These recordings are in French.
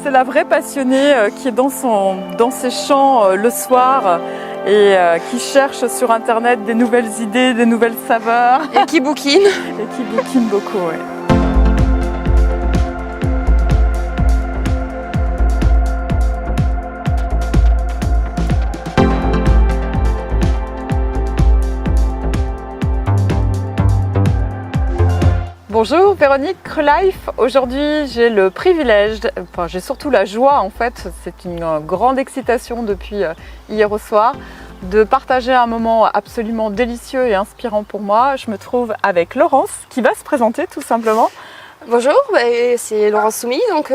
C'est la vraie passionnée qui est dans ses champs le soir et qui cherche sur internet des nouvelles idées, des nouvelles saveurs. Et qui bouquine. Et qui bouquine beaucoup, oui. Bonjour Véronique Crelife. Aujourd'hui j'ai le privilège, j'ai surtout la joie en fait, c'est une grande excitation depuis hier au soir, de partager un moment absolument délicieux et inspirant pour moi. Je me trouve avec Laurence qui va se présenter tout simplement. Bonjour, c'est Laurence Soumy. Donc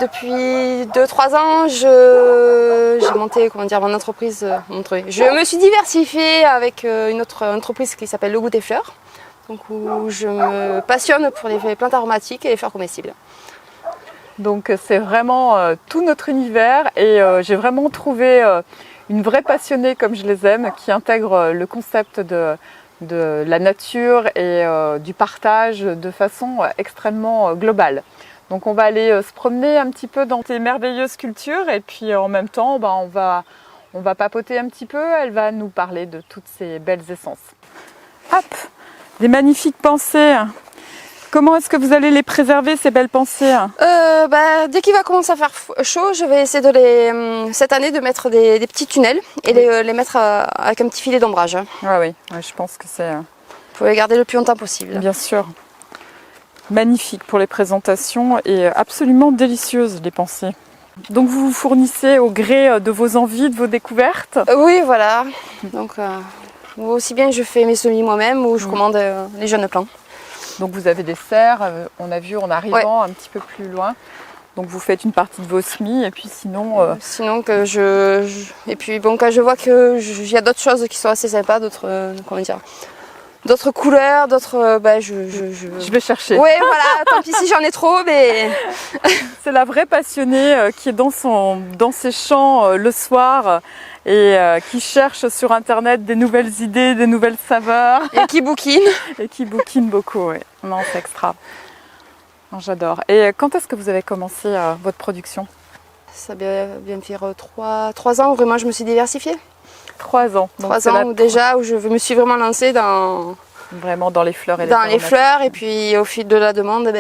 depuis 2-3 ans, j'ai monté mon entreprise. Je me suis diversifiée avec une autre entreprise qui s'appelle Le Goût des Fleurs. Donc où je me passionne pour les plantes aromatiques et les fleurs comestibles. Donc c'est vraiment tout notre univers et j'ai vraiment trouvé une vraie passionnée comme je les aime qui intègre le concept de la nature et du partage de façon extrêmement globale. Donc on va aller se promener un petit peu dans ces merveilleuses cultures et puis en même temps on va papoter un petit peu, elle va nous parler de toutes ces belles essences. Hop! Des magnifiques pensées. Comment est-ce que vous allez les préserver, ces belles pensées? Dès qu'il va commencer à faire chaud, je vais essayer cette année de mettre des petits tunnels et les mettre avec un petit filet d'ombrage. Ah oui, je pense que c'est... Pour les garder le plus longtemps possible. Bien sûr. Magnifique pour les présentations et absolument délicieuses les pensées. Donc vous vous fournissez au gré de vos envies, de vos découvertes? Oui, voilà. Donc... aussi bien je fais mes semis moi-même ou je commande les jeunes plants. Donc vous avez des serres, on a vu en arrivant un petit peu plus loin. Donc vous faites une partie de vos semis et puis sinon... Sinon que et puis bon, quand je vois qu'il y a d'autres choses qui sont assez sympas, d'autres couleurs, d'autres... Je vais chercher. Oui, voilà, tant pis si j'en ai trop, mais... C'est la vraie passionnée qui est dans ses champs le soir et qui cherche sur internet des nouvelles idées, des nouvelles saveurs. Et qui bouquine. Et qui bouquine beaucoup, oui. Non, c'est extra. J'adore. Et quand est-ce que vous avez commencé votre production? Ça vient bien faire 3 ans où vraiment je me suis diversifiée. 3 ans. 3 ans déjà où je me suis vraiment lancée dans... Vraiment dans les fleurs et dans les fleurs et puis au fil de la demande,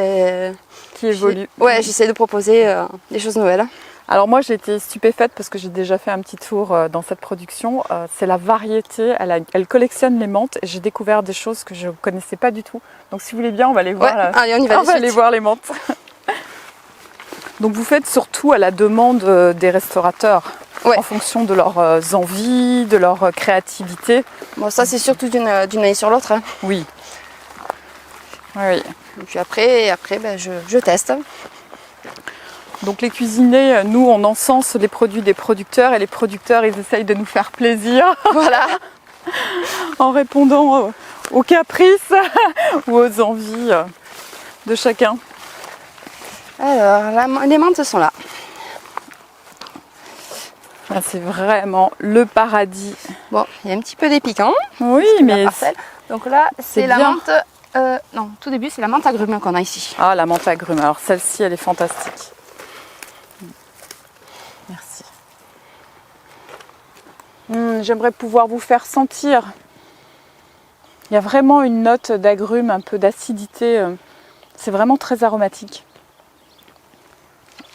qui évolue. Ouais, j'essaie de proposer des choses nouvelles. Alors moi j'ai été stupéfaite parce que j'ai déjà fait un petit tour dans cette production. C'est la variété, elle collectionne les menthes et j'ai découvert des choses que je ne connaissais pas du tout. Donc si vous voulez bien, on va aller voir, allez, on y va aller voir les menthes. Donc vous faites surtout à la demande des restaurateurs, en fonction de leurs envies, de leur créativité. Bon, ça c'est surtout d'une année sur l'autre. Hein. Oui. Oui. Et puis après je teste. Donc les cuisiniers, nous on encense les produits des producteurs et les producteurs ils essayent de nous faire plaisir. Voilà. En répondant aux caprices ou aux envies de chacun. Alors, les menthes sont là. C'est vraiment le paradis. Bon, il y a un petit peu des piquants. Oui, mais... Donc là, c'est la menthe... non, tout début, c'est la menthe agrume qu'on a ici. Ah, la menthe agrume. Alors celle-ci, elle est fantastique. Merci. J'aimerais pouvoir vous faire sentir. Il y a vraiment une note d'agrumes, un peu d'acidité. C'est vraiment très aromatique.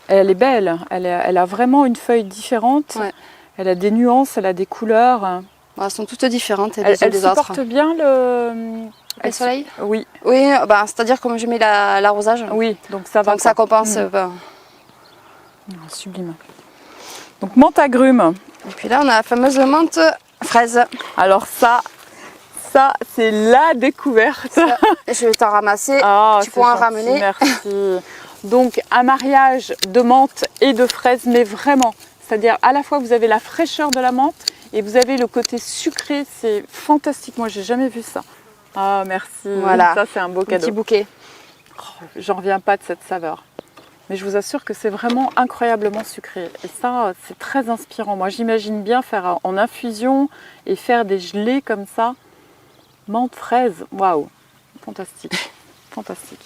Elle est belle. Elle a vraiment une feuille différente. Ouais. Elle a des nuances, elle a des couleurs. Elles sont toutes différentes. Elle supporte bien le soleil. Oui. Oui, c'est-à-dire comme je mets l'arrosage. Oui, donc ça va. Donc ça compense. Sublime. Donc menthe agrume. Et puis là, on a la fameuse menthe fraise. Alors ça c'est la découverte. Ça, je vais t'en ramasser. Tu pourras en ramener. Merci. Donc un mariage de menthe et de fraise, mais vraiment. C'est-à-dire à la fois vous avez la fraîcheur de la menthe et vous avez le côté sucré. C'est fantastique. Moi, j'ai jamais vu ça. Ah, merci. Voilà. Ça, c'est un beau cadeau. Petit bouquet. J'en reviens pas de cette saveur. Mais je vous assure que c'est vraiment incroyablement sucré. Et ça, c'est très inspirant. Moi, j'imagine bien faire en infusion et faire des gelées comme ça. Menthe, fraise, waouh, fantastique, fantastique.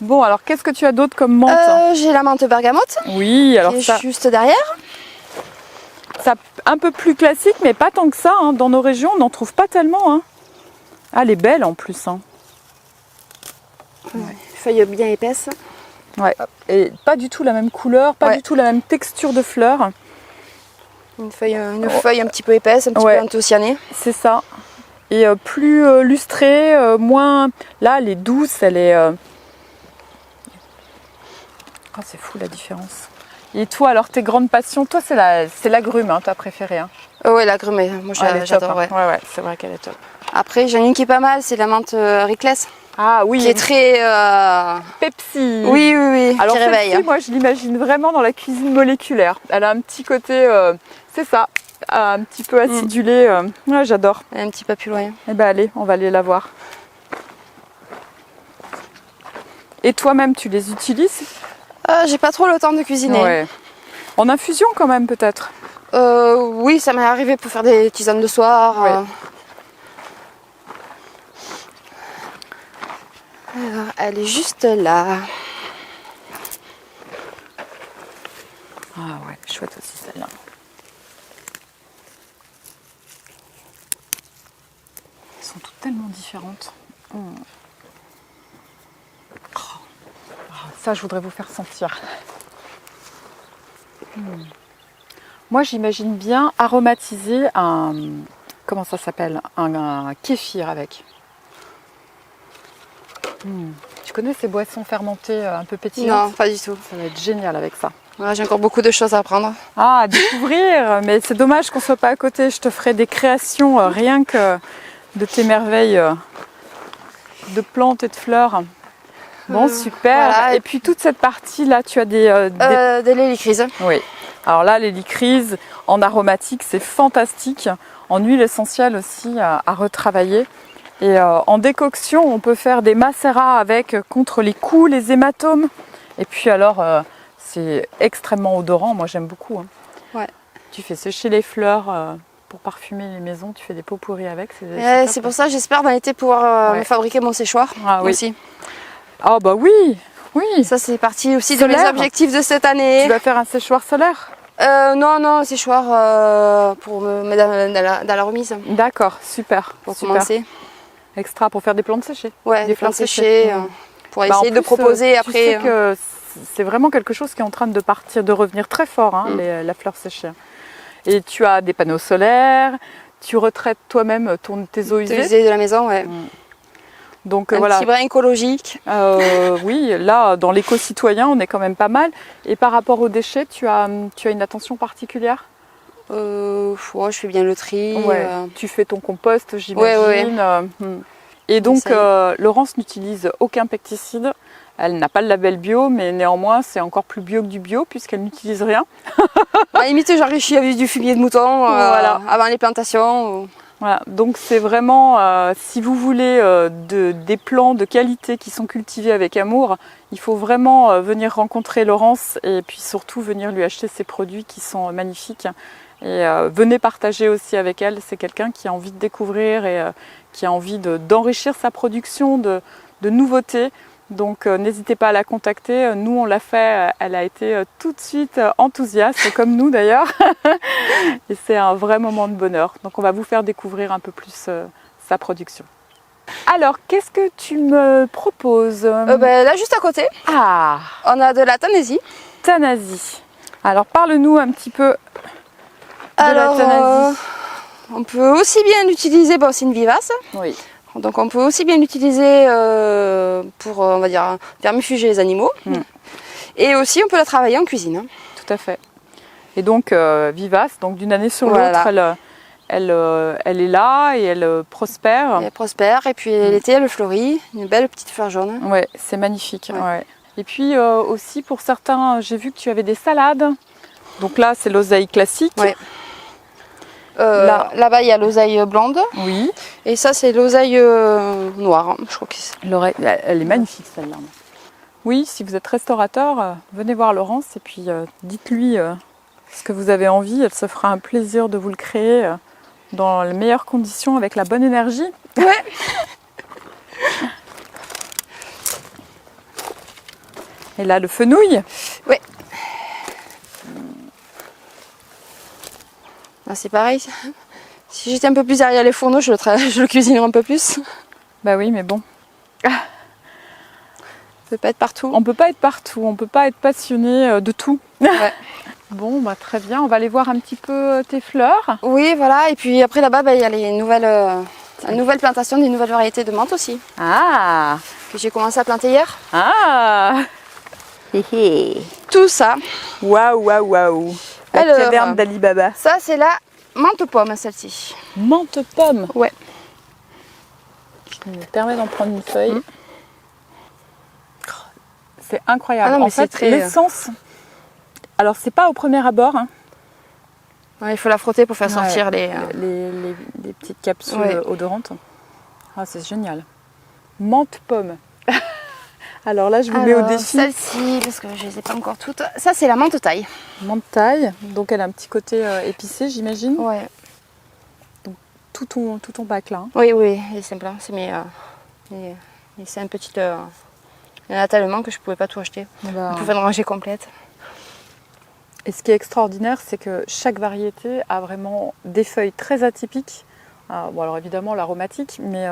Bon, alors qu'est-ce que tu as d'autre comme menthe? J'ai la menthe bergamote Oui, alors qui ça, est juste derrière. ça un peu plus classique, mais pas tant que ça. Hein. Dans nos régions, on n'en trouve pas tellement. Hein. Ah, elle est belle en plus. Hein. Feuille bien épaisse. Ouais. Et pas du tout la même couleur, pas du tout la même texture de fleurs. Une feuille un petit peu épaisse, un petit peu anthocyanée. C'est ça. Et plus lustrée, moins... Là, elle est douce, elle est... Oh, c'est fou la différence. Et toi, alors, tes grandes passions, toi, c'est l'agrume, hein, ta préférée. Hein. Ouais, l'agrume, moi j'adore. Ouais, ouais, c'est vrai qu'elle est top. Après, j'en ai une qui est pas mal, c'est la menthe Rickless. Ah oui. Qui est très... Pepsi. Oui, alors, qui réveille. Pepsi, moi, je l'imagine vraiment dans la cuisine moléculaire. Elle a un petit côté, c'est ça, un petit peu acidulé. Ouais, j'adore. Un petit peu plus loin. Eh ben allez, on va aller la voir. Et toi-même, tu les utilises? J'ai pas trop le temps de cuisiner. Ouais. En infusion quand même peut-être? Oui, ça m'est arrivé pour faire des tisanes de soir. Ouais. Alors, elle est juste là. Ah ouais, chouette aussi celle-là. Elles sont toutes tellement différentes. Oh. Ça, je voudrais vous faire sentir. Moi, j'imagine bien aromatiser un... Comment ça s'appelle? Un kéfir avec. Tu connais ces boissons fermentées un peu pétillantes? Non, pas du tout. Ça va être génial avec ça. Voilà, j'ai encore beaucoup de choses à apprendre. Ah, à découvrir! Mais c'est dommage qu'on ne soit pas à côté. Je te ferai des créations rien que de tes merveilles de plantes et de fleurs. Bon, super. Voilà. Et puis toute cette partie-là, tu as des... Des hélicryses. Oui. Alors là, l'hélicryse en aromatique, c'est fantastique. En huile essentielle aussi à retravailler. Et en décoction, on peut faire des macérats avec contre les coups, les hématomes. Et puis alors, c'est extrêmement odorant. Moi, j'aime beaucoup. Hein. Ouais. Tu fais sécher les fleurs pour parfumer les maisons. Tu fais des pots pourris avec. C'est pour ça, j'espère dans l'été pouvoir me fabriquer mon séchoir aussi. Ah bah oui, oui. Ça, c'est partie aussi de mes objectifs de cette année. Tu vas faire un séchoir solaire? Non, un séchoir pour me mettre dans la remise. D'accord, super. Pour commencer. Extra, pour faire des plantes séchées. Ouais, des plantes séchées. Pour essayer de proposer après. Tu sais que c'est vraiment quelque chose qui est en train de partir, de revenir très fort, hein, la fleur séchée. Et tu as des panneaux solaires, tu retraites toi-même tes eaux usées. De la maison, ouais. Donc, un petit brin écologique. Oui, là, dans l'éco-citoyen, on est quand même pas mal. Et par rapport aux déchets, tu as une attention particulière? Je fais bien le tri. Ouais. Tu fais ton compost, j'imagine. Et donc, Laurence n'utilise aucun pesticide. Elle n'a pas le label bio, mais néanmoins, c'est encore plus bio que du bio, puisqu'elle n'utilise rien. À la limite, j'enrichis avec du fumier de mouton avant les plantations. Voilà, donc c'est vraiment, si vous voulez des plants de qualité qui sont cultivés avec amour, il faut vraiment venir rencontrer Laurence et puis surtout venir lui acheter ses produits qui sont magnifiques. Et venez partager aussi avec elle, c'est quelqu'un qui a envie de découvrir et qui a envie d'enrichir sa production de nouveautés. Donc n'hésitez pas à la contacter, nous on l'a fait, elle a été tout de suite enthousiaste, comme nous d'ailleurs, et c'est un vrai moment de bonheur. Donc on va vous faire découvrir un peu plus sa production. Alors, qu'est-ce que tu me proposes? Là, juste à côté, on a de la Tanaisie. Tanaisie. Alors parle-nous un petit peu de la Tanaisie. On peut aussi bien l'utiliser, c'est une vivace. Oui. Donc on peut aussi bien l'utiliser pour, on va dire, vermifuger les animaux. Et aussi on peut la travailler en cuisine. Tout à fait. Et donc vivace, donc d'une année sur l'autre, elle est là et elle prospère. Elle prospère et puis l'été elle fleurit, une belle petite fleur jaune. Ouais, c'est magnifique. Ouais. Et puis aussi pour certains, j'ai vu que tu avais des salades. Donc là c'est l'oseille classique. Ouais. Là-bas, il y a l'oseille blonde. Oui. Et ça, c'est l'oseille noire. Je crois que c'est... Elle est magnifique, celle-là. Oui, si vous êtes restaurateur, venez voir Laurence et puis dites-lui ce que vous avez envie. Elle se fera un plaisir de vous le créer dans les meilleures conditions, avec la bonne énergie. Ouais. Et là, le fenouil. Oui. Ah, c'est pareil. Si j'étais un peu plus derrière les fourneaux, je le cuisinerais un peu plus. Bah oui, mais bon. Ça peut pas être partout. On peut pas être partout, on peut pas être passionné de tout. Ouais. Bon, bah très bien, on va aller voir un petit peu tes fleurs. Oui, voilà. Et puis après là-bas, il y a les nouvelles plantations des nouvelles variétés de menthe aussi, Ah, que j'ai commencé à planter hier. ah, Tout ça. waouh, waouh, waouh. La Alors, caverne d'Ali Baba. Ça, c'est la menthe pomme, celle-ci. Menthe pomme. Ouais. Je me permets d'en prendre une feuille. C'est incroyable. Ah non, mais en fait, c'est très- l'essence. Alors, c'est pas au premier abord. Hein. Ouais, il faut la frotter pour faire sortir Ouais, les... les petites capsules Ouais. odorantes. Ah, c'est génial. Menthe pomme. Alors là, je vous mets au Alors, défi. celle-ci, parce que je les ai pas encore toutes. Ça, c'est la menthe taille. Menthe taille. Donc, elle a un petit côté épicé, j'imagine. Ouais. Tout ton bac là. Hein. Oui, oui, il est simple. Hein. C'est une petite... Il y en a tellement que je pouvais pas tout acheter. Et, ben, Je pouvais une rangée complète. et ce qui est extraordinaire, c'est que chaque variété a vraiment des feuilles très atypiques. Bon, alors évidemment l'aromatiques, mais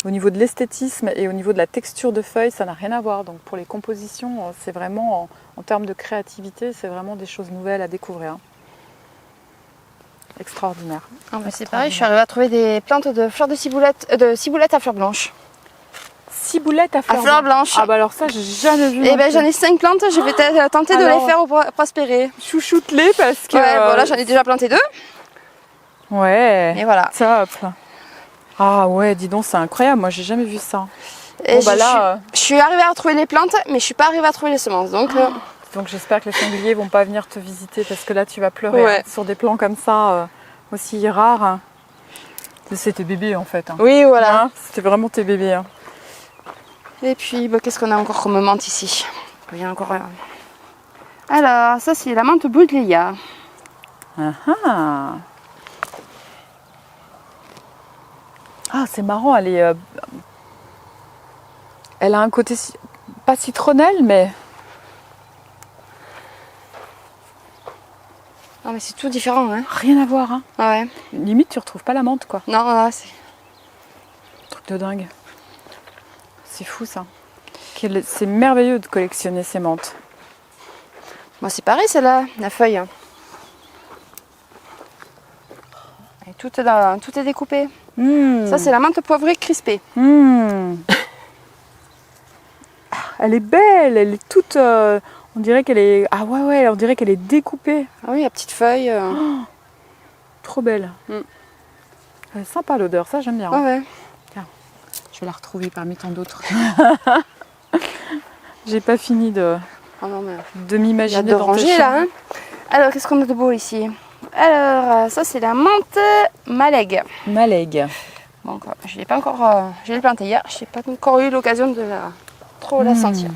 au niveau de l'esthétisme et au niveau de la texture de feuilles, ça n'a rien à voir. Donc pour les compositions, c'est vraiment, en termes de créativité, c'est vraiment des choses nouvelles à découvrir. Hein. Extraordinaire. Ah, bah, c'est pareil, je suis arrivée à trouver des plantes de fleurs de ciboulette à fleurs blanches. Ciboulette à fleurs fleurs blanches. Ah bah alors ça, j'ai jamais vu. Et non ben plus. j'en ai 5 plantes, je vais tenter de Alors, les faire prospérer. Chouchoute-les parce que... Ouais, bon là j'en ai déjà planté 2. Ouais. Et voilà. Top. Ah ouais, dis donc, c'est incroyable. Moi, j'ai jamais vu ça. Et Bon, bah là, je suis arrivée à trouver les plantes, mais je suis pas arrivée à trouver les semences. Donc j'espère que les sangliers vont pas venir te visiter parce que là, tu vas pleurer Ouais. hein, sur des plans comme ça, aussi rares. C'est tes bébés en fait. Hein. oui, voilà. Hein, c'était vraiment tes bébés. Hein. Et puis, bah, qu'est-ce qu'on a encore comme menthe ici? Il y a encore. Alors, ça c'est la menthe Budleia. Ah, ah c'est marrant, elle a un côté pas citronnelle, mais Non, mais c'est tout différent, hein. rien à voir. Hein. Ah ouais. Limite, tu retrouves pas la menthe, quoi. Non, non, c'est. Truc de dingue. C'est fou ça. C'est merveilleux de collectionner ces menthes. Moi, c'est pareil, celle-là, la feuille. Et tout est découpé. Ça, c'est la menthe poivrée crispée. Elle est belle, elle est toute. On dirait qu'elle est. Ah ouais, on dirait qu'elle est découpée. Ah oui, la petite feuille. Trop belle. Elle est sympa l'odeur, ça j'aime bien. Ah ouais. Je vais la retrouver parmi tant d'autres. J'ai pas fini de Il y a m'imaginer de dans tes ranger champs. là. Hein. Alors, qu'est-ce qu'on a de beau ici? Alors, ça, c'est la menthe malègue. Malègue. Bon, je l'ai pas encore. Je l'ai planté hier. Je n'ai pas encore eu l'occasion de trop la sentir.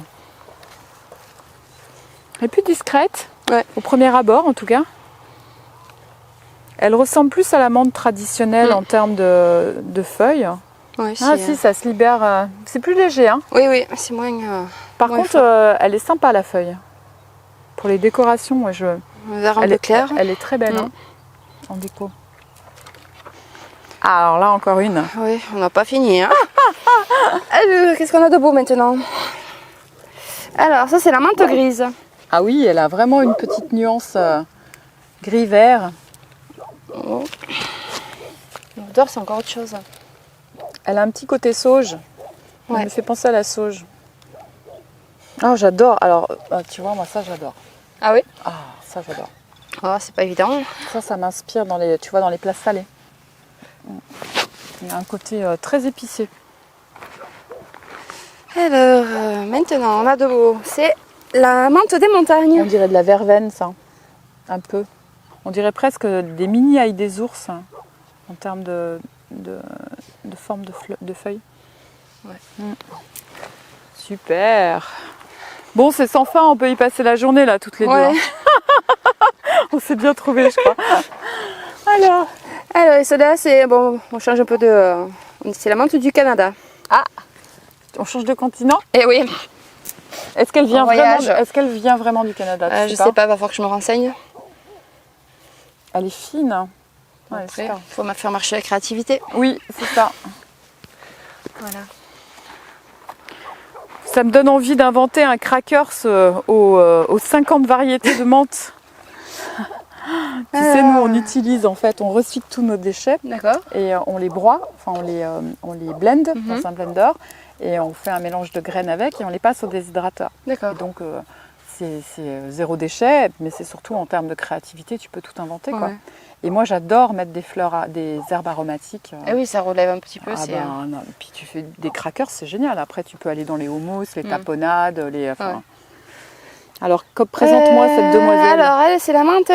Elle est plus discrète, Ouais. au premier abord en tout cas. Elle ressemble plus à la menthe traditionnelle en termes de feuilles. Ouais, Ah si, ça se libère. C'est plus léger. Hein. Oui, oui, c'est moins. Par moins contre, fort. elle est sympa la feuille. Pour les décorations, moi, Un vert un peu clair. elle est très belle hein, en déco. Ah, alors là, encore une. Oui, on n'a pas fini. Hein. Alors, qu'est-ce qu'on a de beau maintenant? Alors, ça, c'est la menthe grise. Ah oui, elle a vraiment une petite nuance gris-vert. Oh. L'odeur, c'est encore autre chose. Elle a un petit côté sauge. Ouais. Elle me fait penser à la sauge. Ah, j'adore. Alors, tu vois, moi, ça, j'adore. Ah oui? Ah, ça, j'adore. Oh, c'est pas évident. Ça m'inspire dans les plats salés. Il y a un côté très épicé. Alors, maintenant, on a de beau. C'est la menthe des On montagnes. dirait de la verveine, ça. Un peu. On dirait presque des mini ail des ours hein, en termes de forme de feuilles. Ouais. Super. Bon, c'est sans fin, on peut y passer la journée là, toutes les deux. Ouais. Hein. On s'est bien trouvés, je crois. Alors, et celle-là, c'est. Bon, on change un peu de. C'est la menthe du Canada. On change de continent. Eh oui. Est-ce qu'elle vient, voyage. vient vraiment du Canada? Je sais pas, va falloir que je me renseigne. Elle est fine. Ouais, Après, super. faut faire marcher la créativité. Oui, c'est ça. Voilà. Ça me donne envie d'inventer un crackers aux 50 variétés de menthe. Tu sais, nous on utilise en fait, on recycle tous nos déchets D'accord. et on les broie, enfin on les blend dans un blender et on fait un mélange de graines avec et on les passe au déshydrateur. D'accord. Et donc c'est zéro déchet, mais c'est surtout en termes de créativité, tu peux tout inventer quoi. Ouais. Et moi j'adore mettre des fleurs, des herbes aromatiques. Ah oui, ça relève un petit peu. Ah non, puis tu fais des crackers, c'est génial. Après tu peux aller dans les hummus, les tapenades, les. Enfin, Ouais. alors présente-moi cette demoiselle. Alors elle, c'est la menthe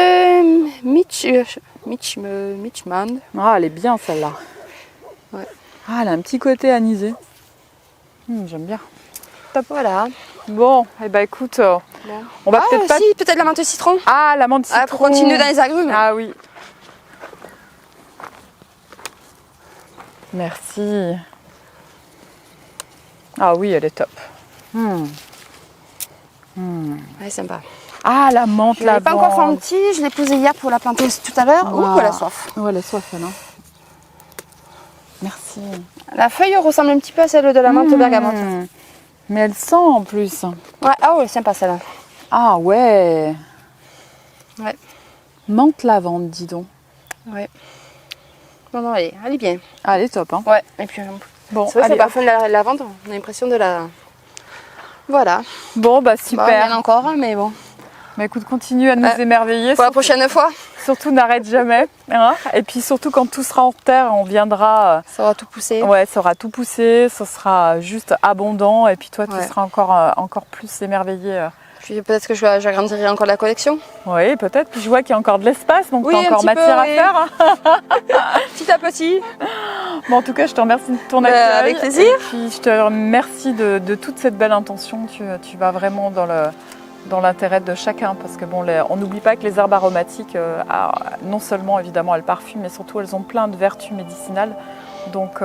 Mitchman. Ah, elle est bien celle-là. Ouais. Ah, elle a un petit côté anisé. J'aime bien. Top, voilà. Bon, et ben écoute, Bon. on va peut-être pas. Si, peut-être la menthe citron. Ah, la menthe citron. Pour continuer dans les agrumes. Ah oui. Merci. Ah oui, elle est top. Ouais, sympa. Ah, la menthe Je l'ai pas lavande. encore senti, je l'ai posée hier pour la planter tout à l'heure. Ouh, elle a soif. Oh, elle a soif, elle, hein. Merci. La feuille ressemble un petit peu à celle de la menthe bergamote. Mais elle sent en plus. Ouais, ah ouais, sympa celle-là. Ah ouais. Ouais. Menthe lavande, dis donc. Ouais. Non, elle est bien. Ah, elle est top, hein. Ouais, et puis Bon, c'est vrai que allez, le parfum de la lavande, on a l'impression de la... Voilà. bon, bah Bon, super. il y en a encore, hein, mais bon. Mais écoute, continue à nous émerveiller. Pour la prochaine fois, Surtout, n'arrête jamais. Hein. Et puis surtout, quand tout sera en terre, on viendra. ça aura tout poussé. Ouais, ça aura tout poussé, ça sera juste abondant. Et puis toi, tu Ouais. seras encore plus émerveillé. Puis peut-être que j'agrandirai encore la collection. Oui, peut-être. Puis je vois qu'il y a encore de l'espace, donc Oui, tu as un encore petit matière peu, à oui. faire. Petit à petit. Bon, en tout cas, je te remercie de ton accueil. Avec plaisir. Et puis je te remercie de toute cette belle intention. Tu vas vraiment dans l'intérêt de chacun, parce que bon, on n'oublie pas que les herbes aromatiques, non seulement évidemment elles parfument, mais surtout elles ont plein de vertus médicinales. Donc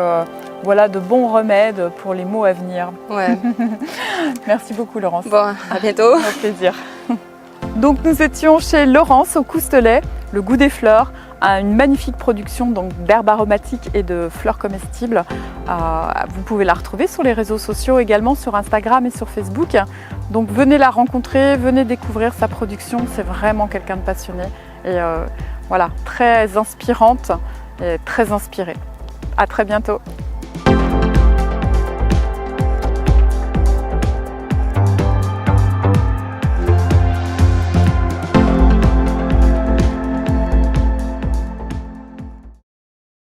voilà de bons remèdes pour les maux à venir. Ouais. Merci beaucoup Laurence. Bon, à bientôt. Avec plaisir. Donc nous étions chez Laurence au Coustelet, le goût des fleurs, une magnifique production d'herbes aromatiques et de fleurs comestibles. Vous pouvez la retrouver sur les réseaux sociaux, également sur Instagram et sur Facebook. Donc venez la rencontrer, venez découvrir sa production, c'est vraiment quelqu'un de passionné et voilà, très inspirante et très inspirée. À très bientôt.